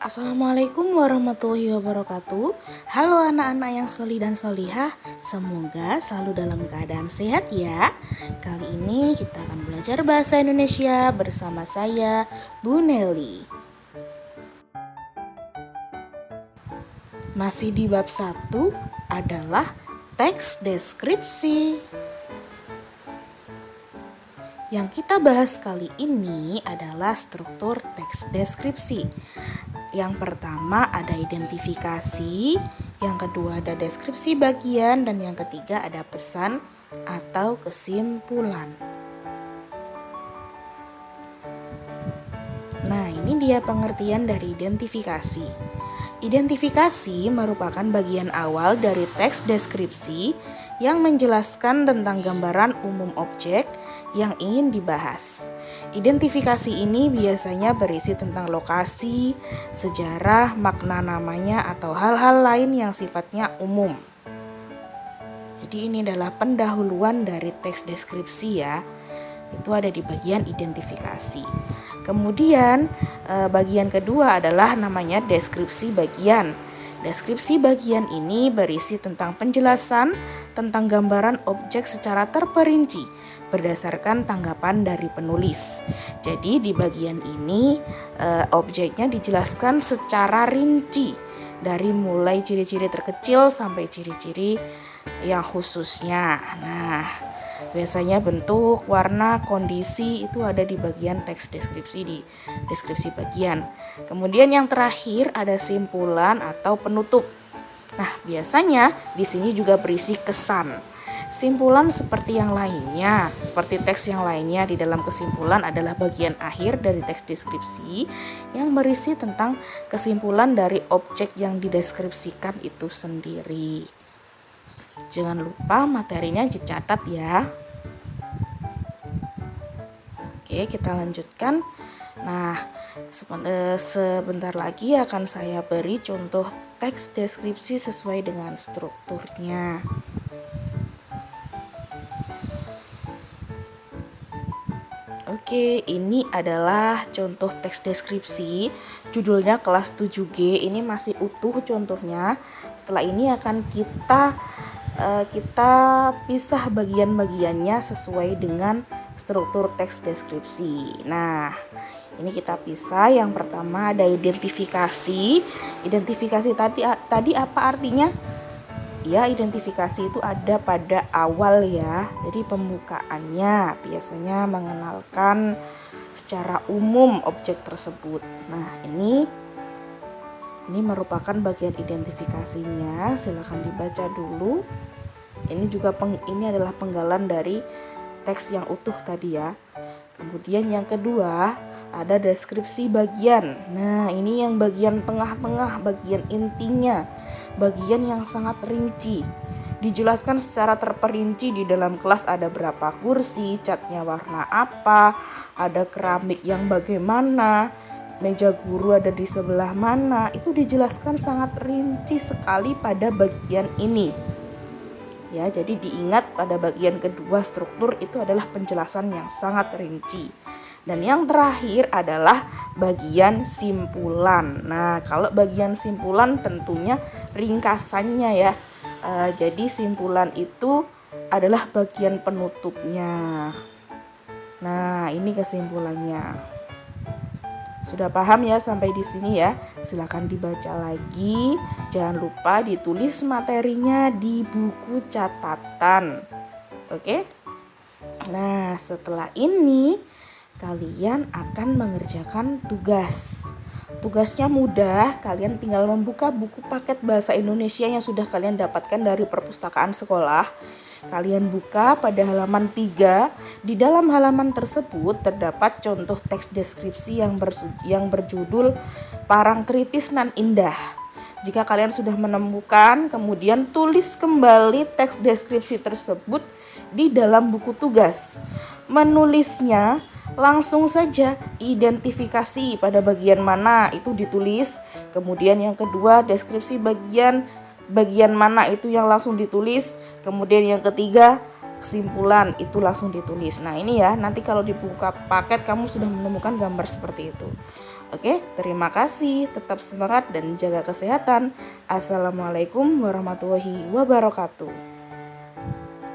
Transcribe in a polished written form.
Assalamualaikum warahmatullahi wabarakatuh. Halo anak-anak yang soli dan solihah, semoga selalu dalam keadaan sehat ya. Kali ini kita akan belajar bahasa Indonesia bersama saya, Bu Nelly. Masih di bab 1 adalah teks deskripsi. Yang kita bahas kali ini adalah struktur teks deskripsi. Yang pertama ada identifikasi, yang kedua ada deskripsi bagian, dan yang ketiga ada pesan atau kesimpulan. Nah, ini dia pengertian dari identifikasi. Identifikasi merupakan bagian awal dari teks deskripsi yang menjelaskan tentang gambaran umum objek yang ingin dibahas. Identifikasi ini biasanya berisi tentang lokasi, sejarah, makna namanya, atau hal-hal lain yang sifatnya umum. Jadi ini adalah pendahuluan dari teks deskripsi ya. Itu ada di bagian identifikasi. Kemudian bagian kedua adalah namanya deskripsi bagian. Deskripsi bagian ini berisi tentang penjelasan tentang gambaran objek secara terperinci berdasarkan tanggapan dari penulis. Jadi di bagian ini objeknya dijelaskan secara rinci dari mulai ciri-ciri terkecil sampai ciri-ciri yang khususnya. Nah, biasanya bentuk, warna, kondisi itu ada di bagian teks deskripsi di deskripsi bagian. Kemudian yang terakhir ada simpulan atau penutup. Nah, biasanya di sini juga berisi kesan. Simpulan seperti yang lainnya, seperti teks yang lainnya di dalam kesimpulan adalah bagian akhir dari teks deskripsi yang berisi tentang kesimpulan dari objek yang dideskripsikan itu sendiri. Jangan lupa materinya dicatat ya. Oke, kita lanjutkan. Nah, sebentar lagi akan saya beri contoh teks deskripsi sesuai dengan strukturnya. Oke, ini adalah contoh teks deskripsi. Judulnya kelas 7G. Ini masih utuh contohnya. Setelah ini akan kita pisah bagian-bagiannya sesuai dengan struktur teks deskripsi. Nah, ini kita pisah. Yang pertama ada identifikasi. Identifikasi tadi apa artinya? Ya, identifikasi itu ada pada awal ya. Jadi pembukaannya biasanya mengenalkan secara umum objek tersebut. Nah, ini merupakan bagian identifikasinya. Silakan dibaca dulu. Ini adalah penggalan dari teks yang utuh tadi ya. Kemudian yang kedua ada deskripsi bagian. Nah, ini yang bagian tengah-tengah, bagian intinya, bagian yang sangat rinci. Dijelaskan secara terperinci di dalam kelas ada berapa kursi, catnya warna apa, ada keramik yang bagaimana, meja guru ada di sebelah mana. Itu dijelaskan sangat rinci sekali pada bagian ini. Ya, jadi diingat pada bagian kedua struktur itu adalah penjelasan yang sangat rinci. Dan yang terakhir adalah bagian simpulan. Nah, kalau bagian simpulan tentunya ringkasannya ya. Jadi simpulan itu adalah bagian penutupnya. Nah, ini kesimpulannya. Sudah paham ya sampai di sini ya? Silakan dibaca lagi. Jangan lupa ditulis materinya di buku catatan. Oke? Nah, setelah ini kalian akan mengerjakan tugas. Tugasnya mudah, kalian tinggal membuka buku paket bahasa Indonesia yang sudah kalian dapatkan dari perpustakaan sekolah. Kalian buka pada halaman 3. Di dalam halaman tersebut terdapat contoh teks deskripsi yang berjudul Parangtritis nan Indah. Jika kalian sudah menemukan, kemudian tulis kembali teks deskripsi tersebut di dalam buku tugas. Menulisnya langsung saja identifikasi pada bagian mana itu ditulis. Kemudian yang kedua deskripsi bagian mana itu yang langsung ditulis. Kemudian yang ketiga kesimpulan itu langsung ditulis. Nah, ini ya, nanti kalau dibuka paket kamu sudah menemukan gambar seperti itu. Oke, terima kasih. Tetap semangat dan jaga kesehatan. Assalamualaikum warahmatullahi wabarakatuh.